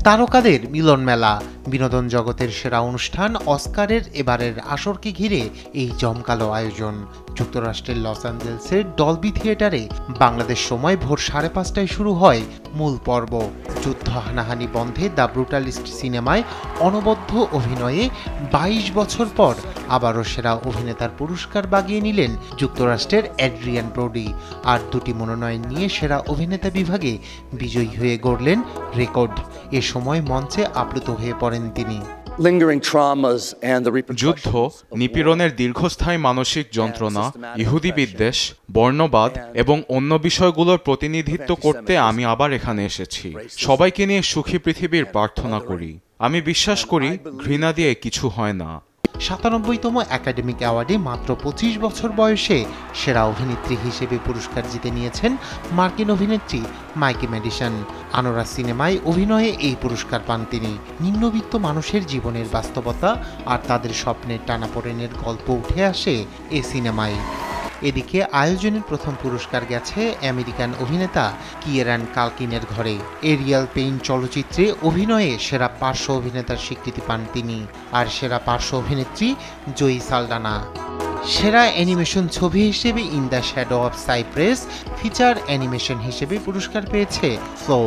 তারকাদের মিলন মেলা, বিনোদন জগতের সেরা অনুষ্ঠান অস্কারের এবারের আসরকে ঘিরে এই জমকালো আয়োজন। যুক্তরাষ্ট্রের লস অ্যাঞ্জেলেসের ডলবি থিয়েটারে বাংলাদেশ সময় ভোর 5:30টায় শুরু হয় মূল পর্ব। যুদ্ধ হানাহানি বন্ধে দ্য ব্রুটালিস্ট সিনেমায় অনবদ্য অভিনয়ে 22 বছর পর আবারও সেরা অভিনেতার পুরস্কার বাগিয়ে নিলেন যুক্তরাষ্ট্রের অ্যাড্রিয়ান ব্রোডি। আর দুটি মনোনয়ন নিয়ে সেরা অভিনেতা বিভাগে বিজয়ী হয়ে গড়লেন রেকর্ড। এ সময় মঞ্চে আপ্লুত হয়ে পড়েন তিনি। যুদ্ধ, নিপীড়নের দীর্ঘস্থায়ী মানসিক যন্ত্রণা, ইহুদি বিদ্বেষ, বর্ণবাদ এবং অন্য বিষয়গুলোর প্রতিনিধিত্ব করতে আমি আবার এখানে এসেছি। সবাইকে নিয়ে সুখী পৃথিবীর প্রার্থনা করি। আমি বিশ্বাস করি ঘৃণা দিয়ে কিছু হয় না। 97তম একাডেমিক অ্যাওয়ার্ডে মাত্র 25 বছর বয়সে সেরা অভিনেত্রী হিসেবে পুরস্কার জিতে নিয়েছেন মার্কিন অভিনেত্রী মাইকি ম্যাডিসন। আনোরা সিনেমায় অভিনয়ে এই পুরস্কার পান তিনি। নিম্নবিত্ত মানুষের জীবনের বাস্তবতা আর তাদের স্বপ্নের টানাপোড়েনের গল্প উঠে আসে এ সিনেমায়। এদিকে আয়োজনের প্রথম পুরস্কার গেছে আমেরিকান অভিনেতা কিয়েরান কালকিনের ঘরে। এরিয়াল পেইন চলচ্চিত্রে অভিনয়ে সেরা পার্শ্ব অভিনেতার স্বীকৃতি পান তিনি, আর সেরা পার্শ্ব অভিনেত্রী জয়ী সালডানা। সেরা অ্যানিমেশন ছবি হিসেবে in the shadow of cypress, feature animation হিসেবে পুরস্কার পেয়েছে ফ্লো।